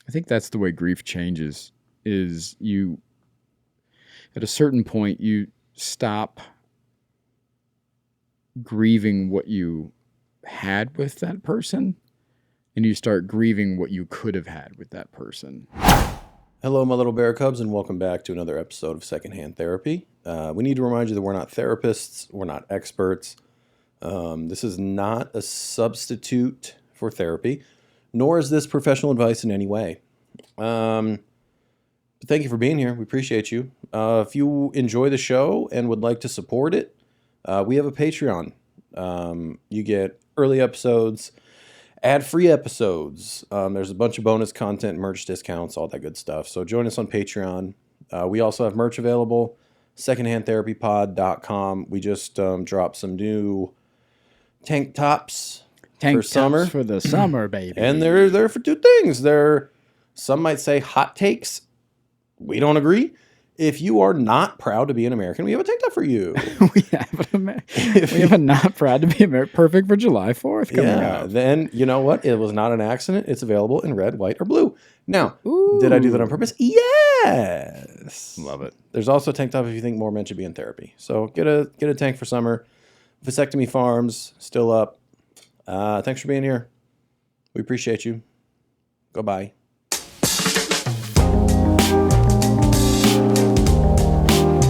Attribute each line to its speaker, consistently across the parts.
Speaker 1: I think that's the way grief changes. Is you at a certain point you stop grieving what you had with that person, and you start grieving what you could have had with that person.
Speaker 2: Hello, my little bear cubs, and welcome back to another episode of Secondhand Therapy. We need to remind you that we're not therapists, we're not experts. This is not a substitute for therapy, nor is this professional advice in any way. But thank you for being here. We appreciate you. If you enjoy the show and would like to support it, we have a Patreon. You get early episodes, ad-free episodes. There's a bunch of bonus content, merch discounts, all that good stuff. So join us on Patreon. We also have merch available, secondhandtherapypod.com. We just dropped some new tank tops for summer.
Speaker 1: For the summer, baby.
Speaker 2: And they're for two things. Some might say hot takes. We don't agree. If you are not proud to be an American, we have a tank top for you.
Speaker 1: we have a not proud to be American. Perfect for July 4th coming out.
Speaker 2: Then, you know what? It was not an accident. It's available in red, white, or blue. Now, Did I do that on purpose? Yes.
Speaker 1: Love it.
Speaker 2: There's also a tank top if you think more men should be in therapy. So get a tank for summer. Vasectomy Farms, still up. Thanks for being here. We appreciate you. Goodbye.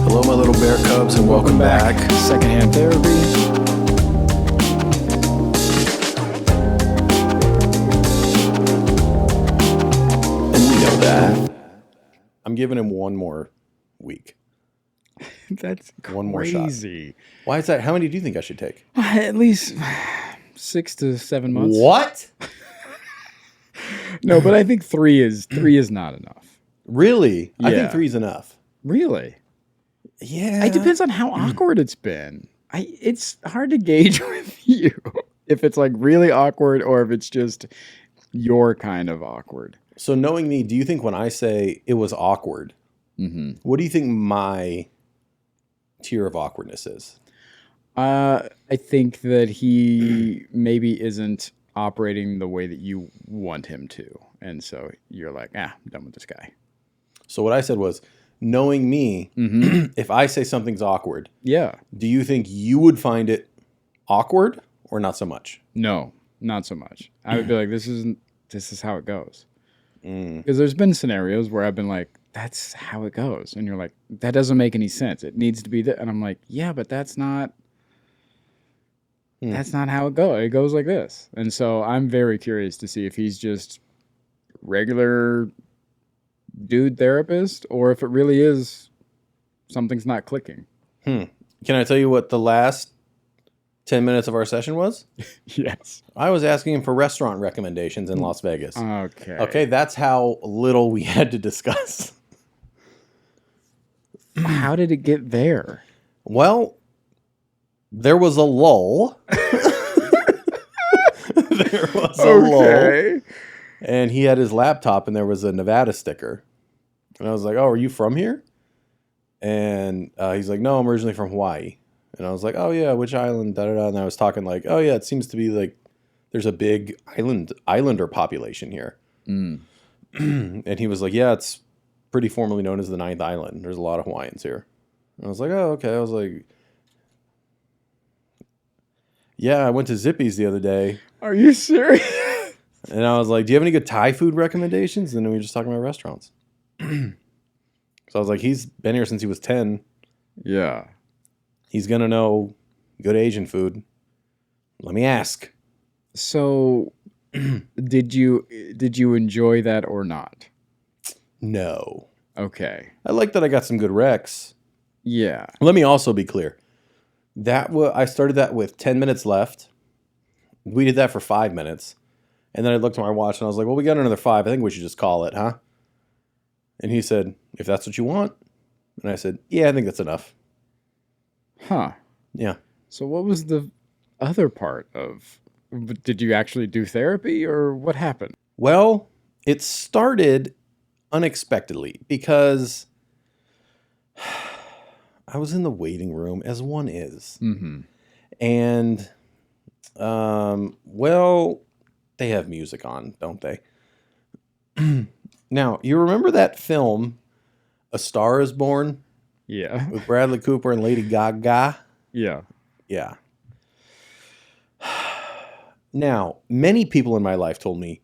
Speaker 2: Hello, my little bear cubs, and welcome back.
Speaker 1: Secondhand Therapy.
Speaker 2: And we know that. I'm giving him one more week.
Speaker 1: That's crazy.
Speaker 2: One more shot. Why is that? How many do you think I should take?
Speaker 1: At least 6 to 7 months.
Speaker 2: What?
Speaker 1: No, but I think three is not enough.
Speaker 2: Really?
Speaker 1: Yeah.
Speaker 2: I think 3 is enough.
Speaker 1: Really?
Speaker 2: Yeah.
Speaker 1: It depends on how awkward it's been. It's hard to gauge with you if it's like really awkward or if it's just your kind of awkward.
Speaker 2: So knowing me, do you think when I say it was awkward, what do you think my tier of awkwardness is?
Speaker 1: I think that he maybe isn't operating the way that you want him to. And so you're like, I'm done with this guy.
Speaker 2: So what I said was, knowing me, if I say something's awkward, do you think you would find it awkward or not so much?
Speaker 1: No, not so much. I would be like, this is how it goes. Because there's been scenarios where I've been like, that's how it goes. And you're like, that doesn't make any sense. It needs to be that. And I'm like, yeah, but that's not how it goes. It goes like this. And so I'm very curious to see if he's just regular dude therapist or if it really is something's not clicking.
Speaker 2: Can I tell you what the last 10 minutes of our session was?
Speaker 1: Yes.
Speaker 2: I was asking him for restaurant recommendations in Las Vegas.
Speaker 1: Okay,
Speaker 2: that's how little we had to discuss.
Speaker 1: How did it get there?
Speaker 2: Well, there was a lull. Lull. And he had his laptop and there was a Nevada sticker. And I was like, oh, are you from here? And he's like, no, I'm originally from Hawaii. And I was like, oh, yeah, which island? Da-da-da. And I was talking like, oh, yeah, it seems to be like there's a big islander population here. And he was like, yeah, it's pretty formally known as the 9th Island. There's a lot of Hawaiians here. And I was like, oh, okay. I was like, yeah, I went to Zippy's the other day.
Speaker 1: Are you serious?
Speaker 2: And I was like, do you have any good Thai food recommendations? And then we were just talking about restaurants. So I was like, he's been here since he was 10.
Speaker 1: Yeah.
Speaker 2: He's going to know good Asian food. Let me ask.
Speaker 1: So did you enjoy that or not?
Speaker 2: No.
Speaker 1: Okay.
Speaker 2: I like that I got some good recs.
Speaker 1: Yeah.
Speaker 2: Let me also be clear. I started that with 10 minutes left. We did that for 5 minutes. And then I looked at my watch and I was like, well, we got another 5. I think we should just call it, huh? And he said, if that's what you want. And I said, yeah, I think that's enough.
Speaker 1: Huh.
Speaker 2: Yeah.
Speaker 1: So what was the other part of, did you actually do therapy or what happened?
Speaker 2: Well, it started unexpectedly because I was in the waiting room, as one is. And, well, they have music on, don't they? Now, you remember that film, A Star is Born,
Speaker 1: Yeah.
Speaker 2: with Bradley Cooper and Lady Gaga?
Speaker 1: Yeah.
Speaker 2: Yeah. Now, many people in my life told me,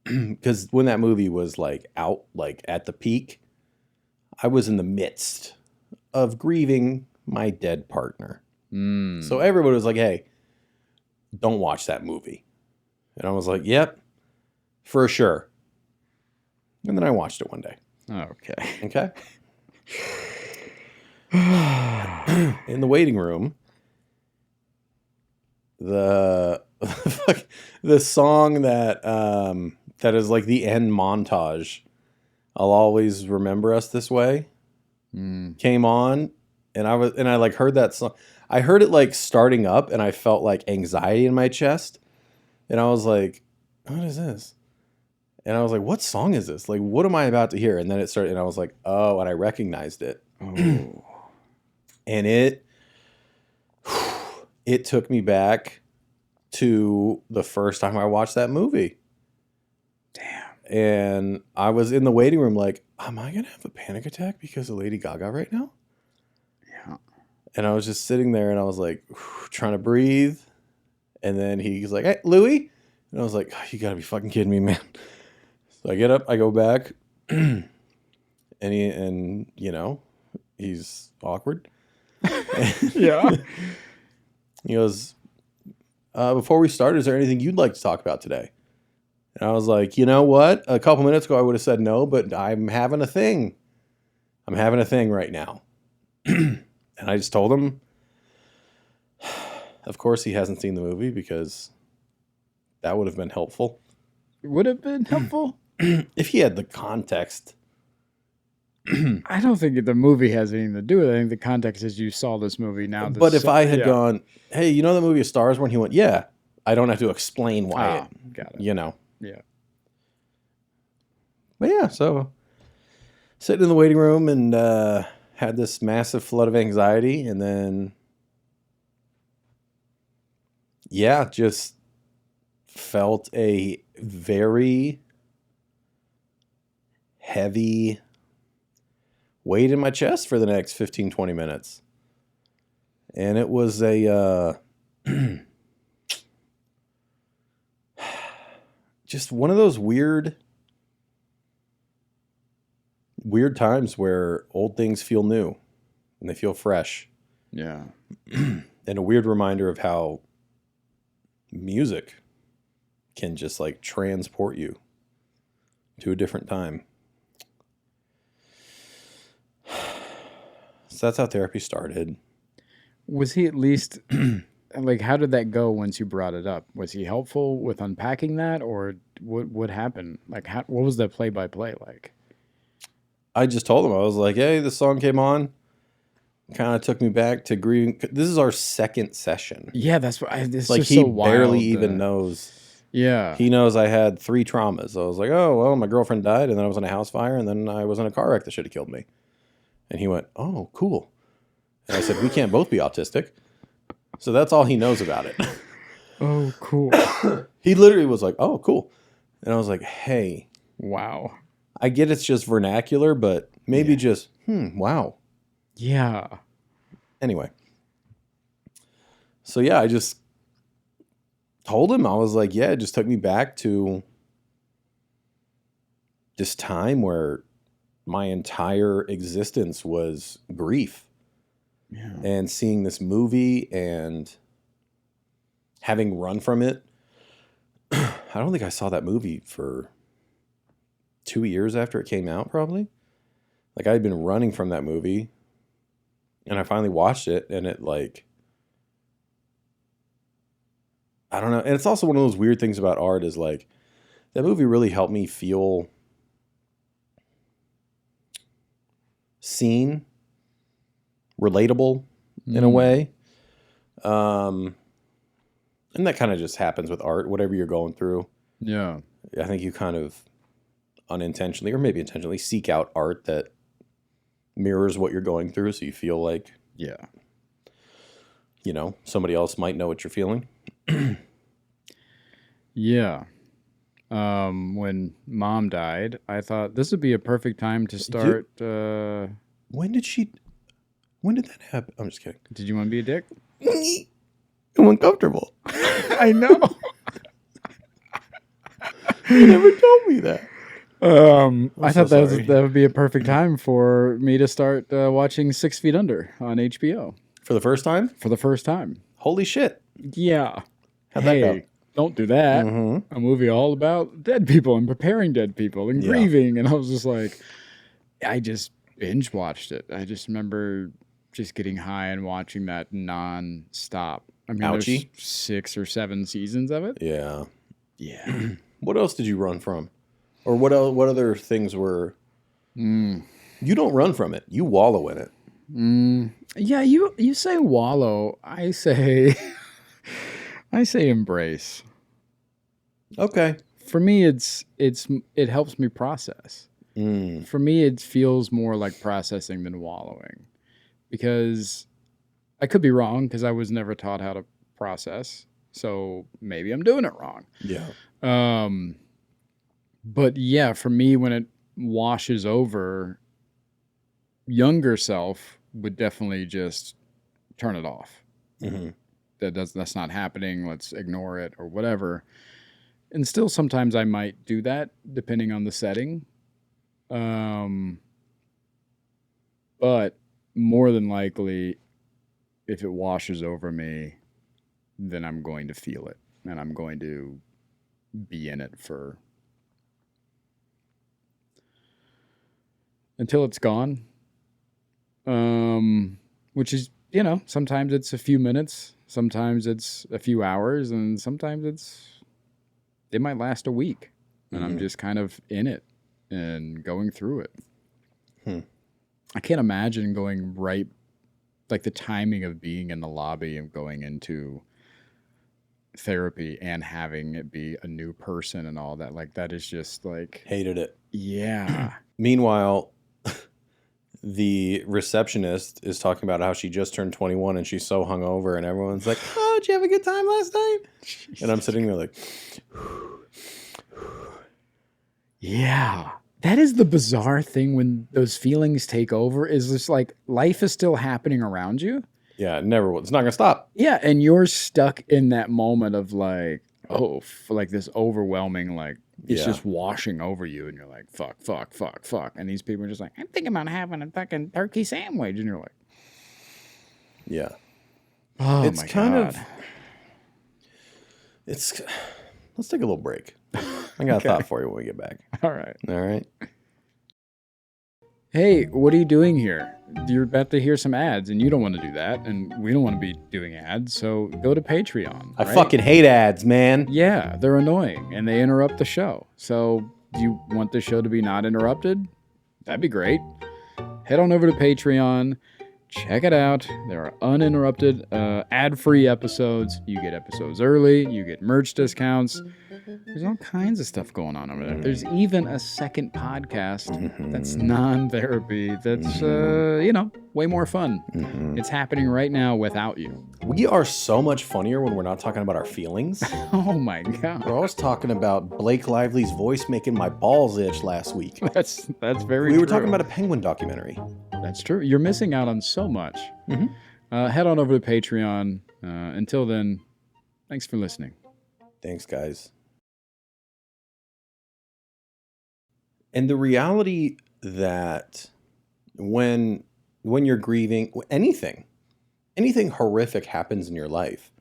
Speaker 2: because when that movie was like out, like at the peak, I was in the midst of grieving my dead partner. So everybody was like, hey, don't watch that movie. And I was like, yep, for sure. And then I watched it one day.
Speaker 1: Okay.
Speaker 2: Okay. In the waiting room, the the song that that is like the end montage, I'll always remember us this way, came on, and I like heard that song. I heard it like starting up, and I felt like anxiety in my chest, and I was like, what is this? And I was like, what song is this? Like, what am I about to hear? And then it started, and I was like, oh, and I recognized it.
Speaker 1: Oh.
Speaker 2: And it took me back to the first time I watched that movie.
Speaker 1: Damn.
Speaker 2: And I was in the waiting room like, am I going to have a panic attack because of Lady Gaga right now?
Speaker 1: Yeah.
Speaker 2: And I was just sitting there and I was like, trying to breathe. And then he's like, hey, Louie. And I was like, oh, you got to be fucking kidding me, man. So I get up, I go back, and you know, he's awkward.
Speaker 1: Yeah.
Speaker 2: He goes, before we start, is there anything you'd like to talk about today? And I was like, you know what? A couple minutes ago, I would have said no, but I'm having a thing. I'm having a thing right now. And I just told him, of course, he hasn't seen the movie because that would have been helpful.
Speaker 1: Would have been helpful
Speaker 2: if he had the context.
Speaker 1: I don't think the movie has anything to do with it. I think the context is you saw this movie now.
Speaker 2: But if I had gone, hey, you know the movie A Star is Born? He went, yeah. I don't have to explain why
Speaker 1: got it.
Speaker 2: You know.
Speaker 1: Yeah.
Speaker 2: But yeah, so sitting in the waiting room and had this massive flood of anxiety. And then, yeah, just felt a very heavy weight in my chest for the next 15, 20 minutes. And it was a just one of those weird times where old things feel new and they feel fresh.
Speaker 1: Yeah.
Speaker 2: And a weird reminder of how music can just like transport you to a different time. So that's how therapy started.
Speaker 1: Was he at least like, how did that go once you brought it up? Was he helpful with unpacking that, or what happened? Like, what was the play-by-play like?
Speaker 2: I just told him, I was like, hey, this song came on, kind of took me back to grieving. This is our second session.
Speaker 1: Yeah, that's what this
Speaker 2: like
Speaker 1: is
Speaker 2: he
Speaker 1: so wild,
Speaker 2: barely even knows.
Speaker 1: Yeah.
Speaker 2: He knows I had 3 traumas. I was like, oh, well, my girlfriend died, and then I was in a house fire, and then I was in a car wreck that should have killed me. And he went, oh, cool. And I said, we can't both be autistic. So that's all he knows about it.
Speaker 1: Oh, cool.
Speaker 2: He literally was like, oh, cool. And I was like, hey.
Speaker 1: Wow.
Speaker 2: I get it's just vernacular, but maybe just, wow.
Speaker 1: Yeah.
Speaker 2: Anyway. So, yeah, I just told him, I was like, yeah, it just took me back to this time where my entire existence was grief.
Speaker 1: Yeah.
Speaker 2: And seeing this movie and having run from it. I don't think I saw that movie for 2 years after it came out, probably. Like, I had been running from that movie, and I finally watched it, and it, like, I don't know. And it's also one of those weird things about art is, like, that movie really helped me feel seen, relatable in a way. And that kind of just happens with art, whatever you're going through.
Speaker 1: Yeah.
Speaker 2: I think you kind of unintentionally or maybe intentionally seek out art that mirrors what you're going through, so you feel like,
Speaker 1: yeah,
Speaker 2: you know, somebody else might know what you're feeling.
Speaker 1: Yeah. when mom died, I thought this would be a perfect time to start.
Speaker 2: When did that happen? I'm just kidding.
Speaker 1: Did you want to be a dick?
Speaker 2: I'm uncomfortable.
Speaker 1: I know.
Speaker 2: You never told me that.
Speaker 1: I thought that would be a perfect time for me to start watching 6 Feet Under on HBO.
Speaker 2: For the first time?
Speaker 1: For the first time.
Speaker 2: Holy shit.
Speaker 1: Yeah.
Speaker 2: How'd that go?
Speaker 1: Don't do that. A movie all about dead people and preparing dead people and grieving. And I was just like, I just binge watched it. I just remember just getting high and watching that non-stop. I mean,
Speaker 2: Ouchie.
Speaker 1: There's 6 or 7 seasons of it.
Speaker 2: Yeah.
Speaker 1: Yeah.
Speaker 2: What else did you run from? Or what other things were... You don't run from it. You wallow in it.
Speaker 1: Yeah, you say wallow. I say... I say embrace.
Speaker 2: Okay.
Speaker 1: For me, it helps me process. For me, it feels more like processing than wallowing, because I could be wrong because I was never taught how to process. So maybe I'm doing it wrong.
Speaker 2: Yeah.
Speaker 1: But yeah, for me, when it washes over, younger self would definitely just turn it off. That's not happening. Let's ignore it or whatever. And still, sometimes I might do that depending on the setting. But more than likely, if it washes over me, then I'm going to feel it and I'm going to be in it for until it's gone. Which is, sometimes it's a few minutes, sometimes it's a few hours, and sometimes it might last a week. And I'm just kind of in it and going through it. I can't imagine going right, like the timing of being in the lobby and going into therapy and having it be a new person and all that. Like, that is just like...
Speaker 2: Hated it.
Speaker 1: Yeah.
Speaker 2: Meanwhile, the receptionist is talking about how she just turned 21 and she's so hungover, and everyone's like, "Oh, did you have a good time last night?" And I'm sitting there like...
Speaker 1: Yeah. That is the bizarre thing when those feelings take over, is just like life is still happening around you.
Speaker 2: Yeah, it never will. It's not going to stop.
Speaker 1: Yeah, and you're stuck in that moment of like, like this overwhelming, like, it's just washing over you, and you're like, fuck, fuck, fuck, fuck. And these people are just like, I'm thinking about having a fucking turkey sandwich. And you're like,
Speaker 2: yeah.
Speaker 1: Oh,
Speaker 2: it's
Speaker 1: my
Speaker 2: kind
Speaker 1: God.
Speaker 2: of... Let's take a little break. I got a thought for you when we get back.
Speaker 1: All right.
Speaker 2: All right.
Speaker 1: Hey, what are you doing here? You're about to hear some ads, and you don't want to do that, and we don't want to be doing ads, so go to Patreon.
Speaker 2: I fucking hate ads, man.
Speaker 1: Yeah, they're annoying, and they interrupt the show. So, do you want the show to be not interrupted? That'd be great. Head on over to Patreon. Check it out. There are uninterrupted, ad-free episodes. You get episodes early. You get merch discounts. There's all kinds of stuff going on over there. There's even a second podcast that's non-therapy. That's, way more fun. It's happening right now without you.
Speaker 2: We are so much funnier when we're not talking about our feelings.
Speaker 1: Oh, my God.
Speaker 2: We're always talking about Blake Lively's voice making my balls itch last week.
Speaker 1: That's very true.
Speaker 2: We were talking about a penguin documentary.
Speaker 1: That's true. You're missing out on so much. Head on over to Patreon. Until then, thanks for listening.
Speaker 2: Thanks, guys. And the reality that when you're grieving, anything horrific happens in your life,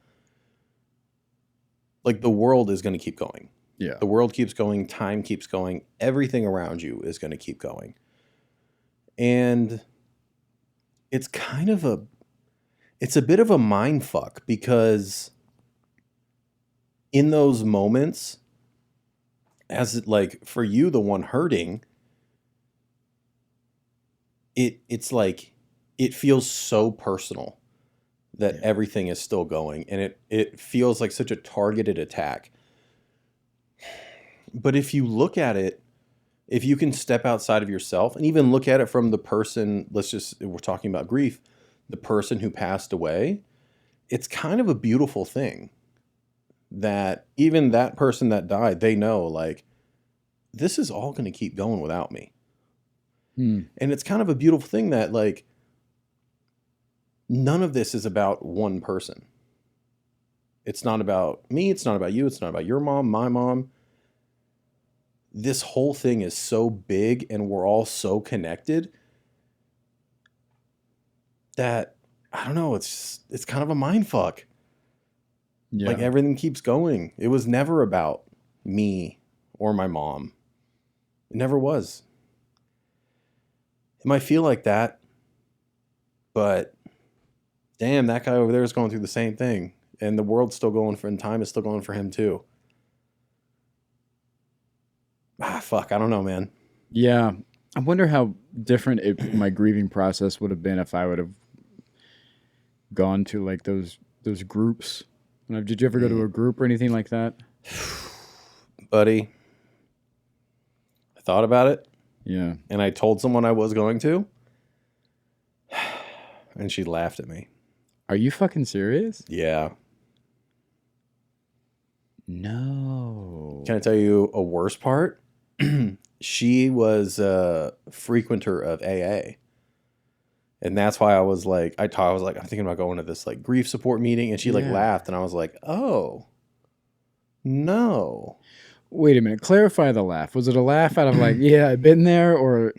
Speaker 2: like, the world is going to keep going.
Speaker 1: Yeah.
Speaker 2: The world keeps going. Time keeps going. Everything around you is going to keep going. And it's kind of it's a bit of a mind fuck, because in those moments, as like for you, the one hurting, it's like it feels so personal that everything is still going, and it feels like such a targeted attack. But if you look at it, if you can step outside of yourself and even look at it from the person, we're talking about grief, the person who passed away, it's kind of a beautiful thing that even that person that died, they know, like, this is all going to keep going without me. And it's kind of a beautiful thing that, like, none of this is about one person. It's not about me. It's not about you. It's not about your mom, my mom. This whole thing is so big and we're all so connected that, I don't know, it's kind of a mind fuck.
Speaker 1: Yeah.
Speaker 2: Like, everything keeps going. It was never about me or my mom. It never was. It might feel like that, but damn, that guy over there is going through the same thing. And the world's still going for, and time is still going for him too. Fuck, I don't know, man.
Speaker 1: Yeah. I wonder how different my grieving process would have been if I would have gone to like those groups. Did you ever go to a group or anything like that?
Speaker 2: Buddy, I thought about it.
Speaker 1: Yeah.
Speaker 2: And I told someone I was going to. And she laughed at me.
Speaker 1: Are you fucking serious?
Speaker 2: Yeah.
Speaker 1: No.
Speaker 2: Can I tell you a worse part? She was a frequenter of AA. And that's why I was like, I'm thinking about going to this like grief support meeting. And she like laughed. And I was like, oh, no.
Speaker 1: Wait a minute. Clarify the laugh. Was it a laugh out of like, yeah, I've been there, or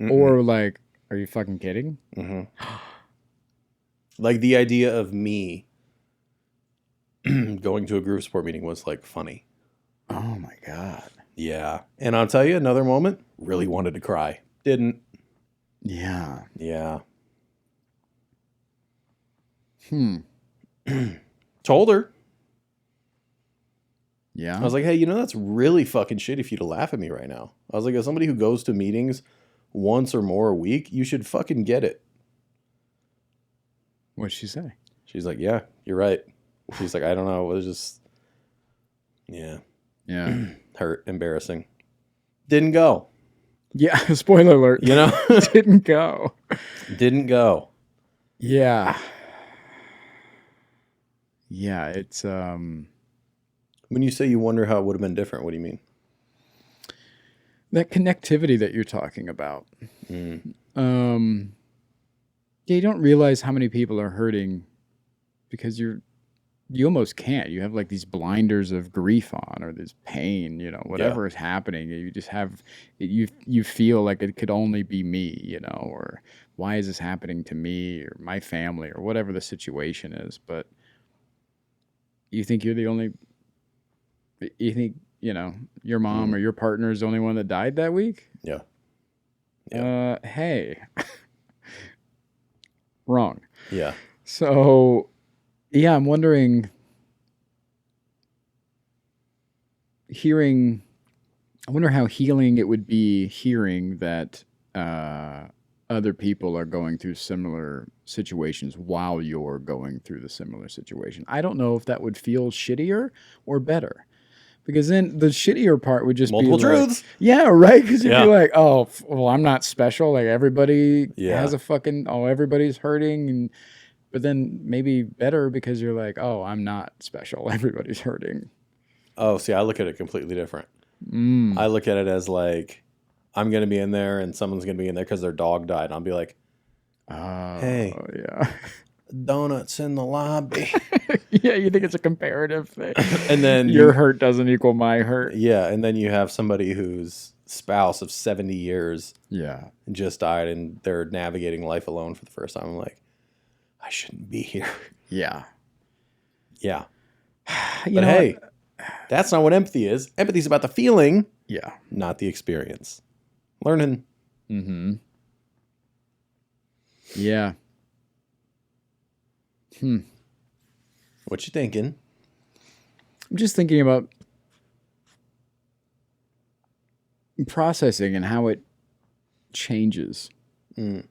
Speaker 1: like, are you fucking kidding?
Speaker 2: Mm-hmm. Like the idea of me going to a group support meeting was like funny.
Speaker 1: Oh my God.
Speaker 2: Yeah. And I'll tell you another moment, really wanted to cry. Didn't.
Speaker 1: Yeah.
Speaker 2: Yeah.
Speaker 1: Told
Speaker 2: her.
Speaker 1: Yeah.
Speaker 2: I was like, hey, that's really fucking shitty for you to laugh at me right now. I was like, as somebody who goes to meetings once or more a week, you should fucking get it.
Speaker 1: What'd she say?
Speaker 2: She's like, yeah, you're right. She's like, I don't know. It was just, yeah.
Speaker 1: Yeah.
Speaker 2: Hurt, embarrassing. Didn't go.
Speaker 1: Yeah. Spoiler alert. Didn't go.
Speaker 2: Didn't go.
Speaker 1: Yeah. Yeah. It's,
Speaker 2: when you say you wonder how it would have been different, what do you mean?
Speaker 1: That connectivity that you're talking about. Yeah, you don't realize how many people are hurting because you almost can't. You have like these blinders of grief on, or this pain, whatever is happening. You just have, you feel like it could only be me, or why is this happening to me or my family or whatever the situation is. But you think you're the only, you think, your mom or your partner is the only one that died that week?
Speaker 2: Yeah.
Speaker 1: Hey. Wrong.
Speaker 2: Yeah.
Speaker 1: So, yeah, I'm wondering, I wonder how healing it would be hearing that other people are going through similar situations while you're going through the similar situation. I don't know if that would feel shittier or better. Because then the shittier part would just
Speaker 2: multiple
Speaker 1: be
Speaker 2: truths.
Speaker 1: Like, yeah, right? Because you'd be like, oh, well, I'm not special. Like, everybody has a fucking, everybody's hurting. But then maybe better because you're like, oh, I'm not special. Everybody's hurting.
Speaker 2: Oh, see, I look at it completely different. I look at it as like, I'm going to be in there and someone's going to be in there because their dog died. I'll be like, hey,
Speaker 1: yeah,
Speaker 2: donuts in the lobby.
Speaker 1: Yeah, you think it's a comparative thing.
Speaker 2: And then
Speaker 1: your hurt doesn't equal my hurt.
Speaker 2: Yeah, and then you have somebody whose spouse of 70 years just died and they're navigating life alone for the first time. I'm like, I shouldn't be here.
Speaker 1: Yeah.
Speaker 2: Yeah. But hey, that's not what empathy is. Empathy is about the feeling, not the experience. Learning.
Speaker 1: Mm-hmm. Yeah.
Speaker 2: What you thinking?
Speaker 1: I'm just thinking about processing and how it changes. I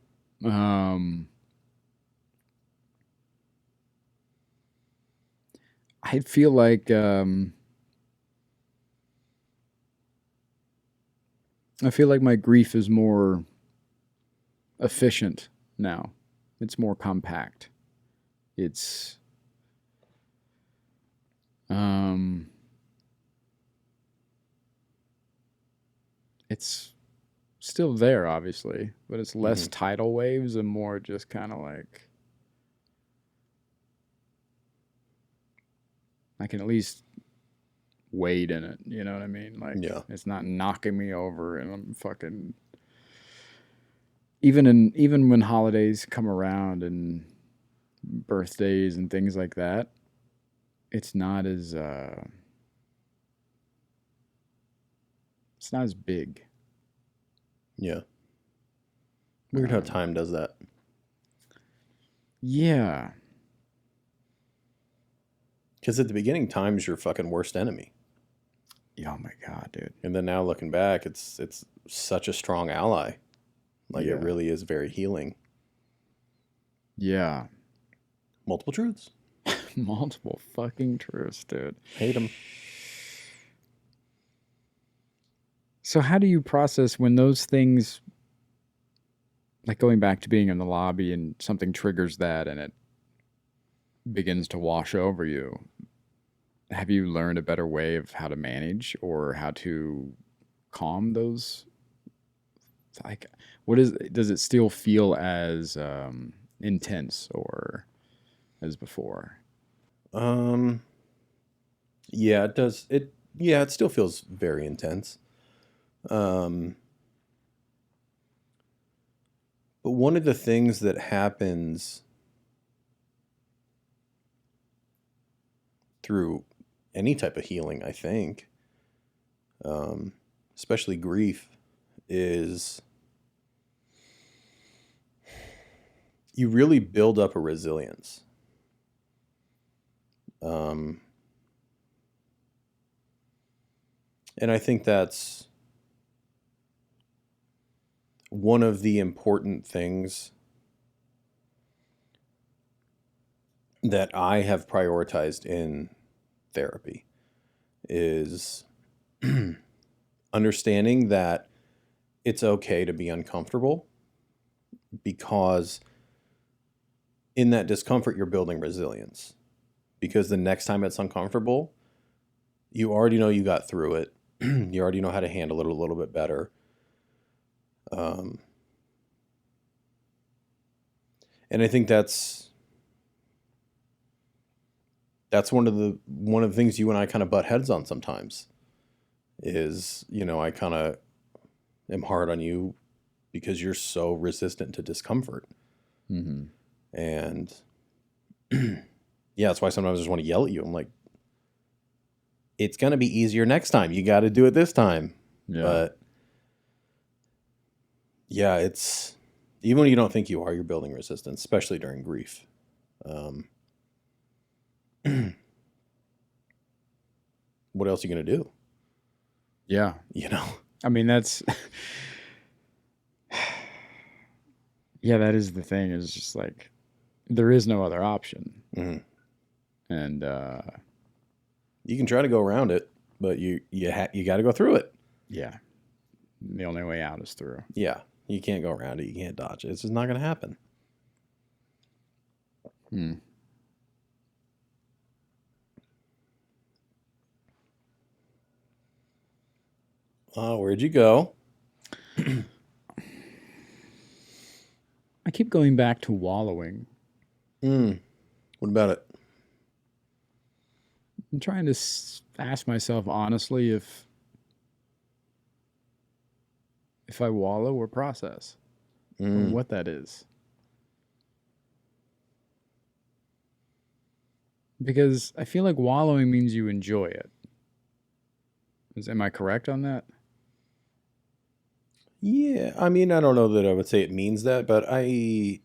Speaker 1: feel like my grief is more efficient now. It's more compact. It's it's still there, obviously, but it's less
Speaker 2: Mm-hmm.
Speaker 1: tidal waves and more just kind of like I can at least wade in it. You know what I mean? Like
Speaker 2: Yeah.
Speaker 1: it's not knocking me over, and I'm fucking even when holidays come around and birthdays and things like that, it's not as it's not as big.
Speaker 2: Yeah. Weird how
Speaker 1: Um,
Speaker 2: time does that.
Speaker 1: yeah,
Speaker 2: Because at the beginning, time's your fucking worst enemy.
Speaker 1: yeah. Oh my god, dude.
Speaker 2: And then now looking back, it's such a strong ally. Like it
Speaker 1: Yeah.
Speaker 2: really is very healing.
Speaker 1: Yeah.
Speaker 2: Multiple truths.
Speaker 1: Multiple fucking truths, dude.
Speaker 2: Hate them.
Speaker 1: So how do you process when those things, like going back to being in the lobby and something triggers that and it begins to wash over you? Have you learned a better way of how to manage or how to calm those? Like, does it still feel as intense or as before?
Speaker 2: Yeah, it does. It still feels very intense. Um, but one of the things that happens through any type of healing, I think, especially grief, is you really build up a resilience. And I think that's one of the important things that I have prioritized in therapy is understanding that it's okay to be uncomfortable, because in that discomfort, you're building resilience. Because the next time it's uncomfortable, you already know you got through it. You already know how to handle it a little bit better. And I think that's one of the things you and I kind of butt heads on sometimes is, I kind of am hard on you because you're so resistant to discomfort.
Speaker 1: Mm-hmm.
Speaker 2: And yeah, that's why sometimes I just want to yell at you. I'm like, it's going to be easier next time. You got to do it this time.
Speaker 1: Yeah.
Speaker 2: But yeah, it's even when you don't think you are, you're building resistance, especially during grief. What else are you going to do?
Speaker 1: Yeah. I mean, that's yeah, that is the thing, is just like there is no other option.
Speaker 2: Mm-hmm.
Speaker 1: And
Speaker 2: you can try to go around it, but you got to go through it.
Speaker 1: yeah, the only way out is through.
Speaker 2: Yeah, you can't go around it. You can't dodge it. It's just not going to happen. Where'd you go?
Speaker 1: I keep going back to wallowing.
Speaker 2: What about it?
Speaker 1: I'm trying to ask myself honestly if I wallow or process, or what that is. Because I feel like wallowing means you enjoy it. Am I correct on that?
Speaker 2: Yeah, I mean, I don't know that I would say it means that, but I'd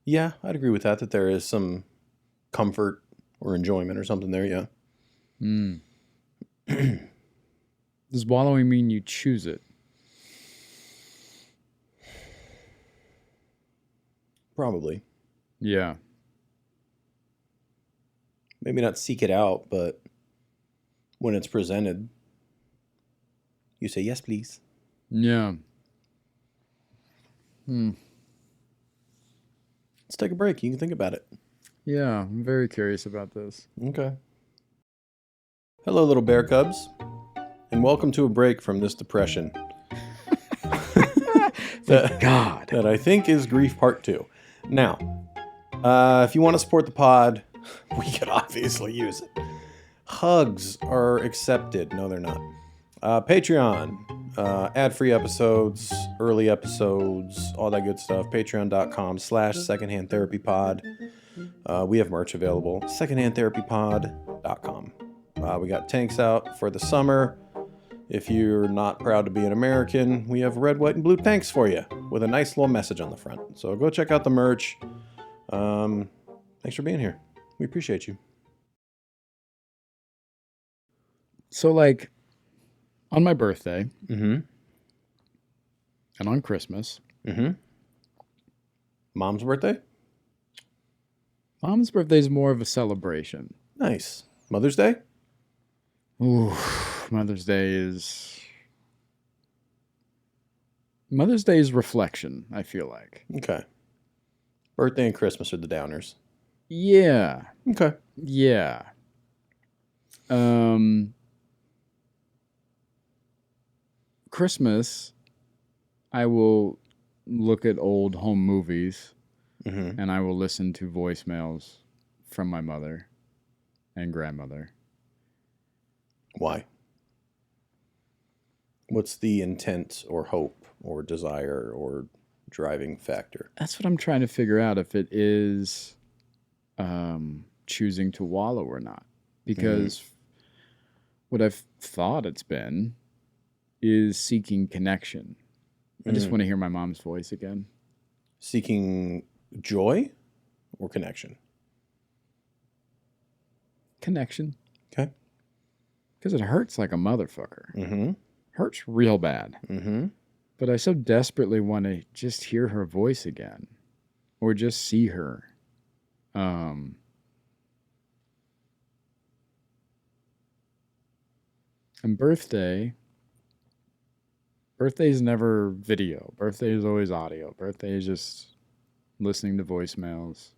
Speaker 2: agree with that there is some comfort or enjoyment or something there, yeah.
Speaker 1: Does wallowing mean you choose it?
Speaker 2: Probably.
Speaker 1: Yeah.
Speaker 2: Maybe not seek it out, but when it's presented, you say, yes, please.
Speaker 1: Yeah.
Speaker 2: Let's take a break. You can think about it.
Speaker 1: Yeah, I'm very curious about this.
Speaker 2: Okay. Hello, little bear cubs. and welcome to a break from this depression.
Speaker 1: Thank God.
Speaker 2: That I think is Grief Part 2. Now, if you want to support the pod, we could obviously use it. Hugs are accepted. No, they're not. Patreon, ad-free episodes, early episodes, all that good stuff. Patreon.com/secondhandtherapypod. We have merch available. Secondhandtherapypod.com. We got tanks out for the summer. If you're not proud to be an American, we have red, white, and blue tanks for you with a nice little message on the front. So go check out the merch. Thanks for being here. We appreciate you.
Speaker 1: So, like, on my birthday
Speaker 2: Mm-hmm.
Speaker 1: and on Christmas,
Speaker 2: Mm-hmm. Mom's birthday?
Speaker 1: Mom's birthday is more of a celebration.
Speaker 2: Nice. Mother's Day?
Speaker 1: Ooh, Mother's Day is reflection, I feel like.
Speaker 2: Okay. Birthday and Christmas are the downers.
Speaker 1: Yeah.
Speaker 2: Okay.
Speaker 1: Yeah. Christmas, I will look at old home movies
Speaker 2: Mm-hmm.
Speaker 1: and I will listen to voicemails from my mother and grandmother.
Speaker 2: Why? What's the intent or hope or desire or driving factor?
Speaker 1: That's what I'm trying to figure out, if it is choosing to wallow or not. Because what I've thought it's been is seeking connection. I just want to hear my mom's voice again.
Speaker 2: Seeking joy or connection?
Speaker 1: Connection.
Speaker 2: Okay.
Speaker 1: Because it hurts like a motherfucker.
Speaker 2: Mm-hmm.
Speaker 1: Hurts real bad.
Speaker 2: Mm-hmm.
Speaker 1: But I so desperately want to just hear her voice again. Or just see her. And birthday is never video. Birthday is always audio. Birthday is just listening to voicemails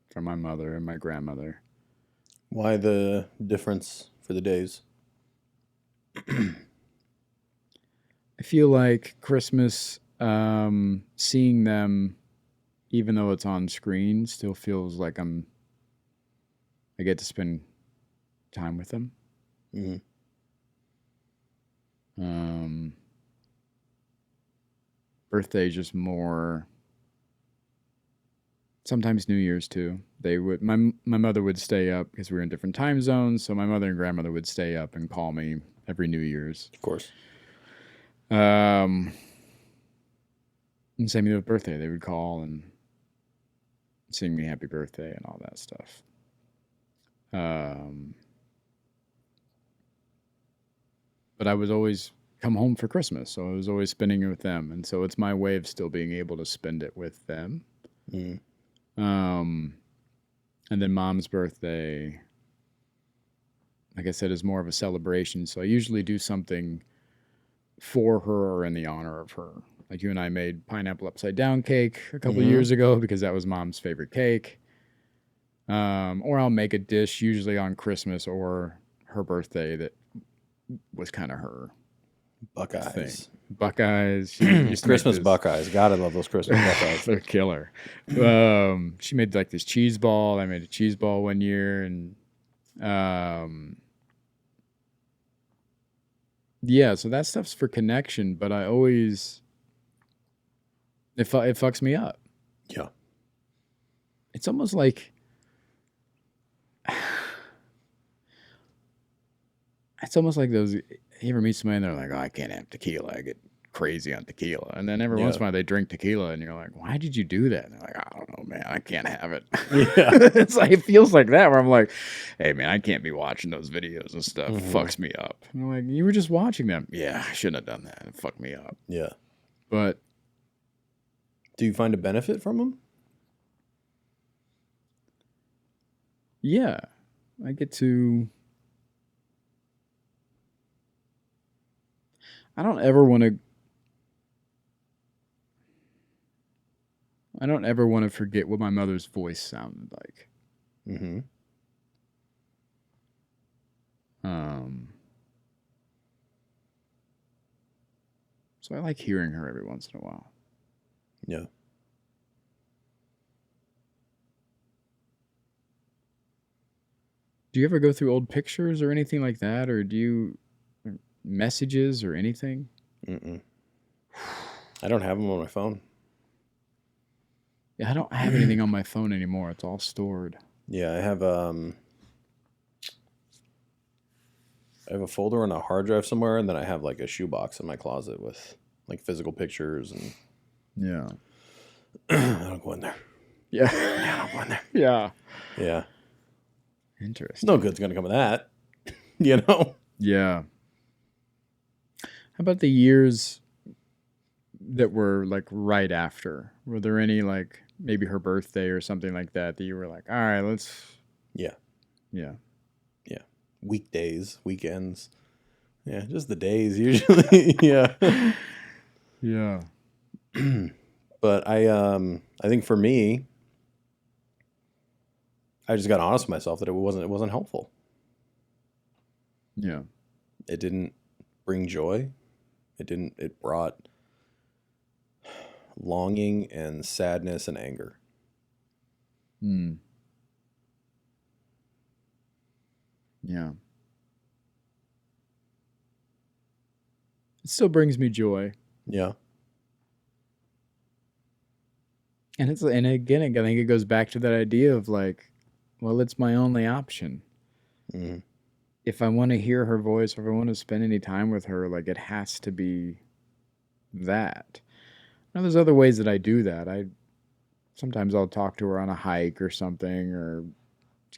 Speaker 1: from my mother and my grandmother.
Speaker 2: Why the difference for the days?
Speaker 1: I feel like Christmas, seeing them, even though it's on screen, still feels like I get to spend time with them.
Speaker 2: Mm-hmm.
Speaker 1: Birthday is just more. Sometimes New Year's too. They would. My mother would stay up because we were in different time zones. So my mother and grandmother would stay up and call me every New Year's.
Speaker 2: Of course.
Speaker 1: And same with birthday. They would call and sing me happy birthday and all that stuff. But I was always come home for Christmas, so I was always spending it with them, and so it's my way of still being able to spend it with them.
Speaker 2: Mm.
Speaker 1: And then Mom's birthday, like I said, is more of a celebration. So I usually do something for her or in the honor of her. Like you and I made pineapple upside down cake a couple of years ago because that was Mom's favorite cake. Or I'll make a dish usually on Christmas or her birthday that was kind of her
Speaker 2: Buckeyes.
Speaker 1: thing. Buckeyes. She used to
Speaker 2: Christmas
Speaker 1: make this-
Speaker 2: Buckeyes. God, I love those Christmas Buckeyes.
Speaker 1: They're killer. She made like this cheese ball. I made a cheese ball one year, and yeah. So that stuff's for connection, but I always it fucks me up.
Speaker 2: Yeah.
Speaker 1: It's almost like those. You ever meet somebody and they're like, "Oh, I can't have tequila. I get crazy on tequila." And then every once in a while they drink tequila and you're like, "Why did you do that?" And they're like, "I don't know, man. I can't have it."
Speaker 2: Yeah.
Speaker 1: It's like, it feels like that where I'm like, "Hey, man, I can't be watching those videos and stuff. It fucks me up." And I'm like, "You were just watching them." Yeah, I shouldn't have done that. It fucked me up.
Speaker 2: Yeah.
Speaker 1: But
Speaker 2: Do you find a benefit from them?
Speaker 1: yeah, I get to. I don't ever want to forget what my mother's voice sounded like.
Speaker 2: Mm-hmm.
Speaker 1: So I like hearing her every once in a while.
Speaker 2: Yeah.
Speaker 1: Do you ever go through old pictures or anything like that? Or messages or anything?
Speaker 2: Mm-mm. I don't have them on my phone.
Speaker 1: Yeah, I don't have anything on my phone anymore. It's all stored.
Speaker 2: Yeah, I have a folder on a hard drive somewhere, and then I have like a shoebox in my closet with like physical pictures, and
Speaker 1: Yeah.
Speaker 2: I don't go in there.
Speaker 1: Yeah.
Speaker 2: I don't go in there.
Speaker 1: Yeah.
Speaker 2: Yeah.
Speaker 1: Interesting.
Speaker 2: No good's gonna come of that. You know?
Speaker 1: Yeah. How about the years that were like right after? Were there any like maybe her birthday or something like that you were like, all right, let's.
Speaker 2: Yeah.
Speaker 1: Yeah.
Speaker 2: Yeah. Weekdays, weekends. Yeah, just the days usually. Yeah.
Speaker 1: Yeah.
Speaker 2: But I think for me, I just got honest with myself that it wasn't helpful.
Speaker 1: Yeah.
Speaker 2: It didn't bring joy. It brought longing and sadness and anger.
Speaker 1: Hmm. Yeah. It still brings me joy.
Speaker 2: Yeah.
Speaker 1: And again, I think it goes back to that idea of like, well, it's my only option.
Speaker 2: Mm-hmm.
Speaker 1: If I want to hear her voice, or if I want to spend any time with her, like it has to be that. Now, there's other ways that I do that. Sometimes I'll talk to her on a hike or something, or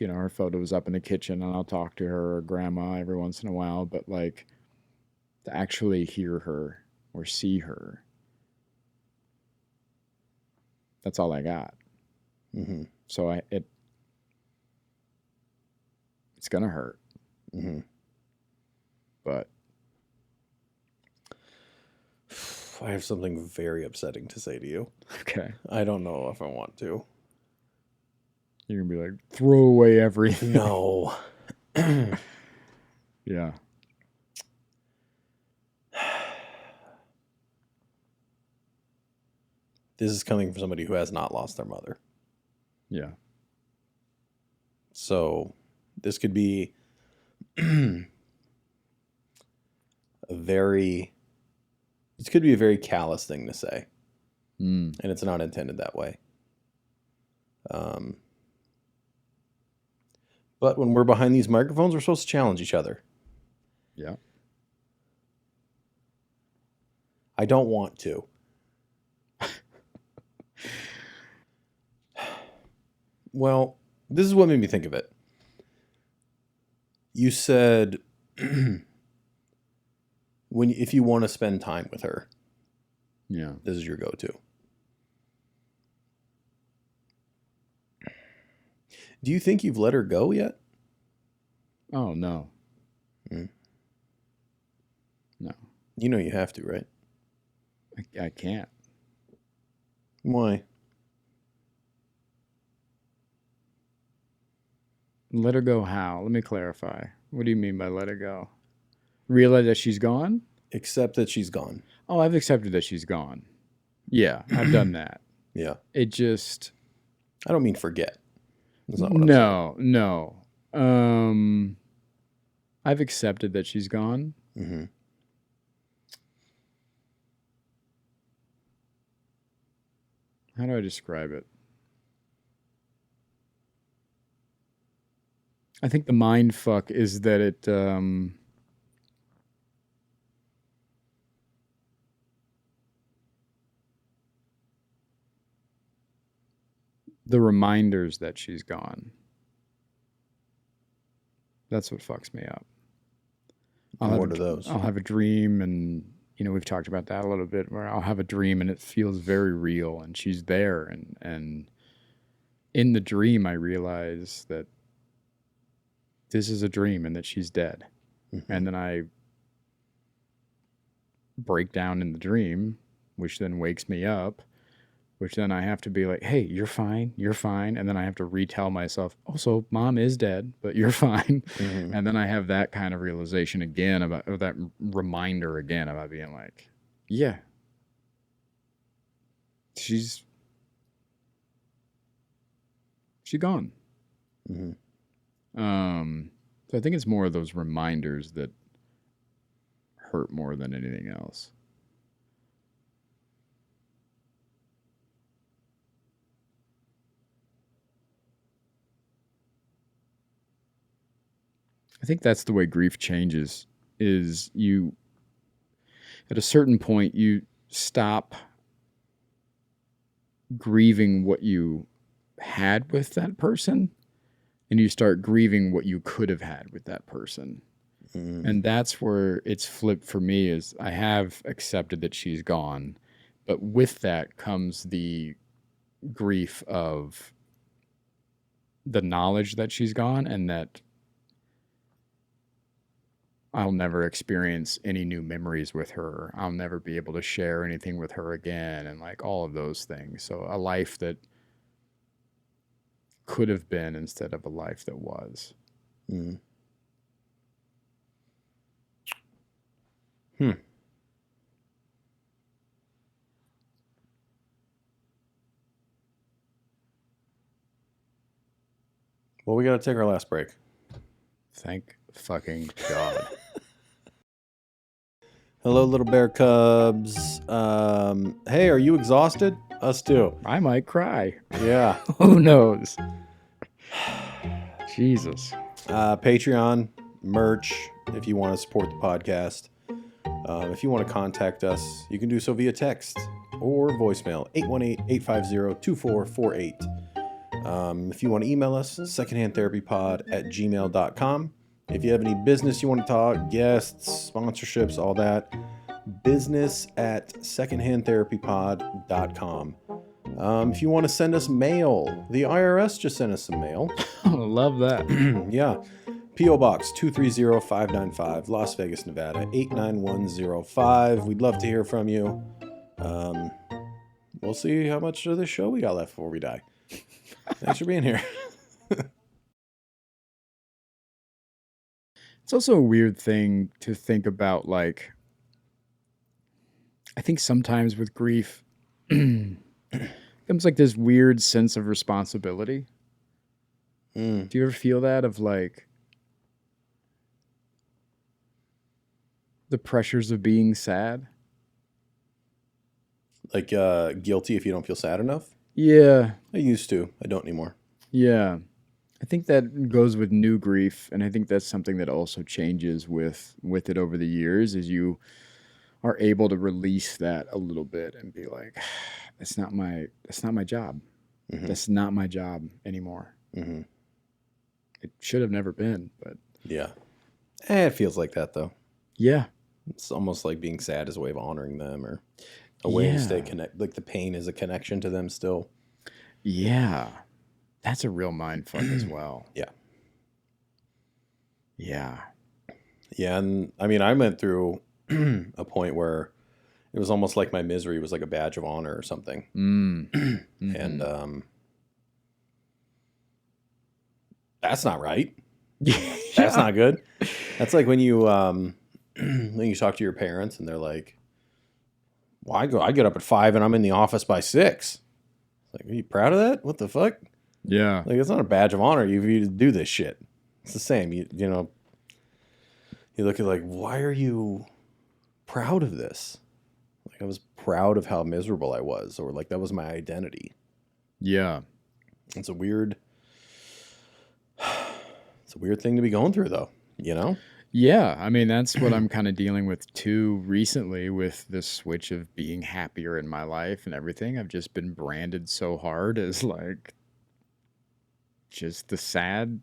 Speaker 1: her photo's up in the kitchen, and I'll talk to her or grandma every once in a while. But like to actually hear her or see her, that's all I got.
Speaker 2: Mm-hmm.
Speaker 1: So it's gonna hurt.
Speaker 2: Mm-hmm.
Speaker 1: But
Speaker 2: I have something very upsetting to say to you.
Speaker 1: okay.
Speaker 2: I don't know if I want to.
Speaker 1: You're gonna be like, throw away everything.
Speaker 2: No.
Speaker 1: Yeah.
Speaker 2: This is coming from somebody who has not lost their mother.
Speaker 1: Yeah.
Speaker 2: So this could be a very callous thing to say.
Speaker 1: Mm.
Speaker 2: And it's not intended that way. But when we're behind these microphones, we're supposed to challenge each other.
Speaker 1: Yeah.
Speaker 2: I don't want to. Well, this is what made me think of it. You said if you want to spend time with her,
Speaker 1: Yeah.
Speaker 2: this is your go-to. Do you think you've let her go yet?
Speaker 1: Oh no.
Speaker 2: Mm.
Speaker 1: No.
Speaker 2: You know you have to, right?
Speaker 1: I can't.
Speaker 2: Why?
Speaker 1: Let her go how? Let me clarify. What do you mean by let her go? Realize that she's gone?
Speaker 2: Accept that she's gone.
Speaker 1: Oh, I've accepted that she's gone. Yeah, I've done that.
Speaker 2: Yeah.
Speaker 1: It just...
Speaker 2: I don't mean forget. That's not what I'm saying.
Speaker 1: No. I've accepted that she's gone.
Speaker 2: Mm-hmm.
Speaker 1: How do I describe it? I think the mind fuck is that it... the reminders that she's gone. That's what fucks me up.
Speaker 2: What are those?
Speaker 1: I'll have a dream, and we've talked about that a little bit, where I'll have a dream and it feels very real, and she's there, and in the dream I realize that this is a dream and that she's dead.
Speaker 2: Mm-hmm.
Speaker 1: And then I break down in the dream, which then wakes me up, which then I have to be like, hey, you're fine. And then I have to retell myself, also, mom is dead, but you're fine.
Speaker 2: Mm-hmm.
Speaker 1: And then I have that kind of realization again or that reminder again about being like, Yeah. She's gone. So I think it's more of those reminders that hurt more than anything else. I think that's the way grief changes, is you, at a certain point, you stop grieving what you had with that person and you start grieving what you could have had with that person. And that's where it's flipped for me, is I have accepted that she's gone, but with that comes the grief of the knowledge that she's gone and that I'll never experience any new memories with her. I'll never be able to share anything with her again, and like all of those things. So a life that could have been instead of a life that was.
Speaker 2: Well, we got to take our last break.
Speaker 1: Thank fucking God.
Speaker 2: Hello, little bear cubs. Hey, are you exhausted? Us too.
Speaker 1: I might cry.
Speaker 2: Yeah.
Speaker 1: Who knows? Jesus.
Speaker 2: Patreon, merch, if you want to support the podcast. If you want to contact us, you can do so via text or voicemail, 818-850-2448. If you want to email us, secondhandtherapypod@gmail.com. If you have any business you want to talk, guests, sponsorships, all that, business@secondhandtherapypod.com. If you want to send us mail, the IRS just sent us some mail.
Speaker 1: I love that.
Speaker 2: Yeah. P.O. Box 230595, Las Vegas, Nevada, 89105. We'd love to hear from you. We'll see how much of this show we got left before we die. Thanks for being here.
Speaker 1: It's also a weird thing to think about, like, I think sometimes with grief, comes like this weird sense of responsibility. Do you ever feel that, of like the pressures of being sad?
Speaker 2: Like guilty if you don't feel sad enough?
Speaker 1: Yeah.
Speaker 2: I used to. I don't anymore.
Speaker 1: Yeah. I think that goes with new grief, and I think that's something that also changes with it over the years, is you are able to release that a little bit and be like, that's not my job. That's not my job anymore. It should have never been, but
Speaker 2: yeah. It feels like that though.
Speaker 1: Yeah.
Speaker 2: It's almost like being sad is a way of honoring them, or a way to stay connected. Like the pain is a connection to them still.
Speaker 1: Yeah. That's a real mind fuck as well.
Speaker 2: Yeah.
Speaker 1: Yeah.
Speaker 2: Yeah. And I mean, I went through a point where it was almost like my misery was like a badge of honor or something. And that's not right. That's not good. That's like when you talk to your parents and they're like, well, I get up at 5 and I'm in the office by 6. Like, are you proud of that? What the fuck?
Speaker 1: Yeah.
Speaker 2: Like, it's not a badge of honor. You do this shit. It's the same. You know, you look at like, why are you proud of this? Like, I was proud of how miserable I was, or like that was my identity.
Speaker 1: Yeah.
Speaker 2: It's a weird thing to be going through though, you know?
Speaker 1: Yeah, I mean, that's what I'm kind of dealing with too recently, with this switch of being happier in my life and everything. I've just been branded so hard as like just the sad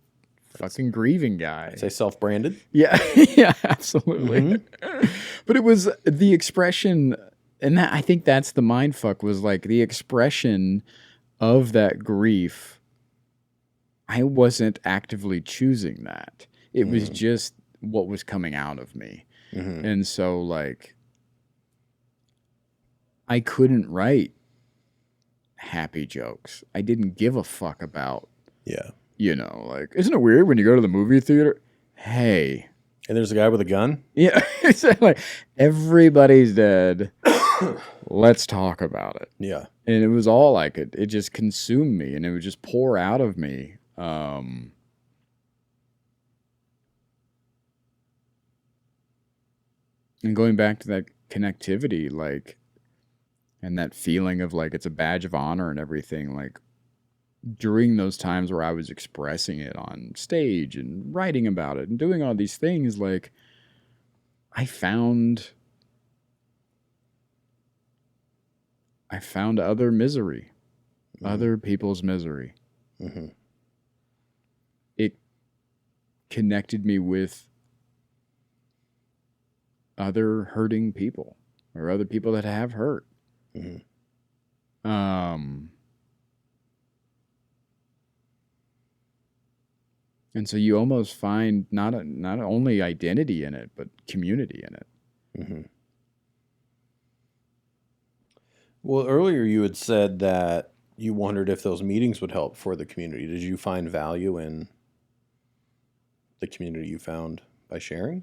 Speaker 1: fucking grieving guy.
Speaker 2: Say self-branded?
Speaker 1: Yeah, yeah, absolutely. But it was the expression, and that, I think that's the mind fuck, was like the expression of that grief. I wasn't actively choosing that. It was just what was coming out of me. And so like I couldn't write happy jokes. I didn't give a fuck about, you know, like, isn't it weird when you go to the movie theater? Hey,
Speaker 2: And there's a guy with a gun?
Speaker 1: Yeah. It's like, everybody's dead. Let's talk about it.
Speaker 2: Yeah.
Speaker 1: And it was all I could. It just consumed me, and it would just pour out of me. And going back to that connectivity, like, and that feeling of like it's a badge of honor and everything, like during those times where I was expressing it on stage and writing about it and doing all these things, like I found other misery, other people's misery.
Speaker 2: Mm-hmm.
Speaker 1: It connected me with other hurting people or other people that have hurt.
Speaker 2: Mm-hmm.
Speaker 1: And so you almost find not only identity in it, but community in it.
Speaker 2: Mm-hmm. Well, earlier you had said that you wondered if those meetings would help for the community. Did you find value in the community you found by sharing?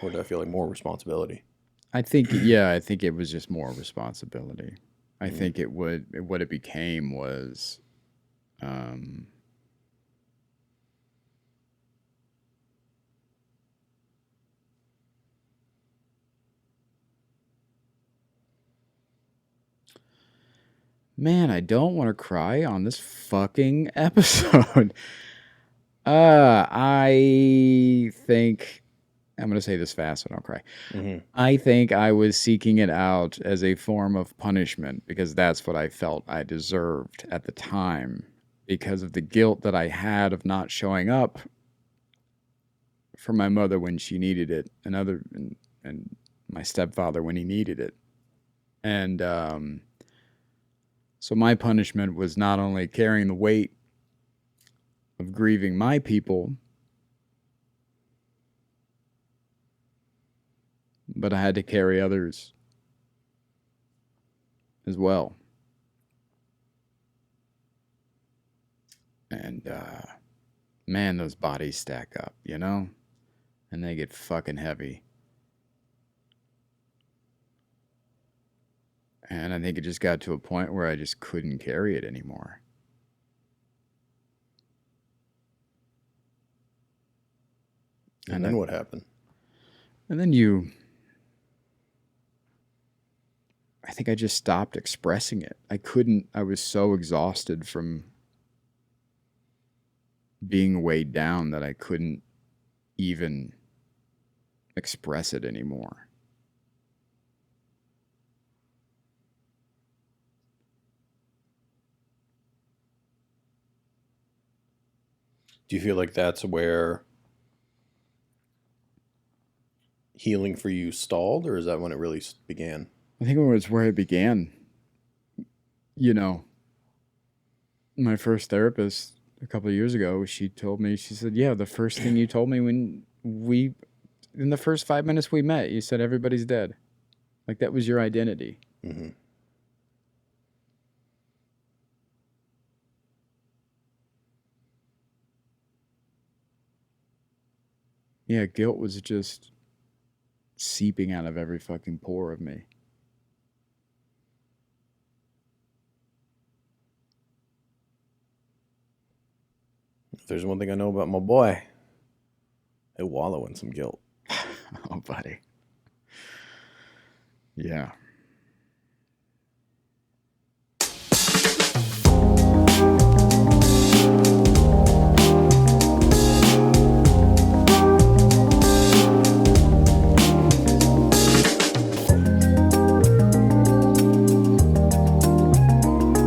Speaker 2: Or did I feel like more responsibility?
Speaker 1: I think it was just more responsibility. I think what it became was, man, I don't want to cry on this fucking episode. I think I'm going to say this fast so I don't cry.
Speaker 2: Mm-hmm.
Speaker 1: I think I was seeking it out as a form of punishment because that's what I felt I deserved at the time because of the guilt that I had of not showing up for my mother when she needed it and my stepfather when he needed it. And so my punishment was not only carrying the weight of grieving my people, but I had to carry others as well. And, man, those bodies stack up, you know? And they get fucking heavy. And I think it just got to a point where I just couldn't carry it anymore.
Speaker 2: And then what happened?
Speaker 1: And then I think I just stopped expressing it. I was so exhausted from being weighed down that I couldn't even express it anymore.
Speaker 2: Do you feel like that's where healing for you stalled, or is that when it really began?
Speaker 1: I think it was where it began. You know, my first therapist a couple of years ago, she said, yeah, the first thing you told me in the first 5 minutes we met, you said everybody's dead. Like that was your identity.
Speaker 2: Mm-hmm.
Speaker 1: Yeah, guilt was just seeping out of every fucking pore of me.
Speaker 2: If there's one thing I know about my boy, he'll wallow in some guilt.
Speaker 1: Oh, buddy. Yeah.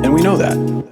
Speaker 2: And we know that.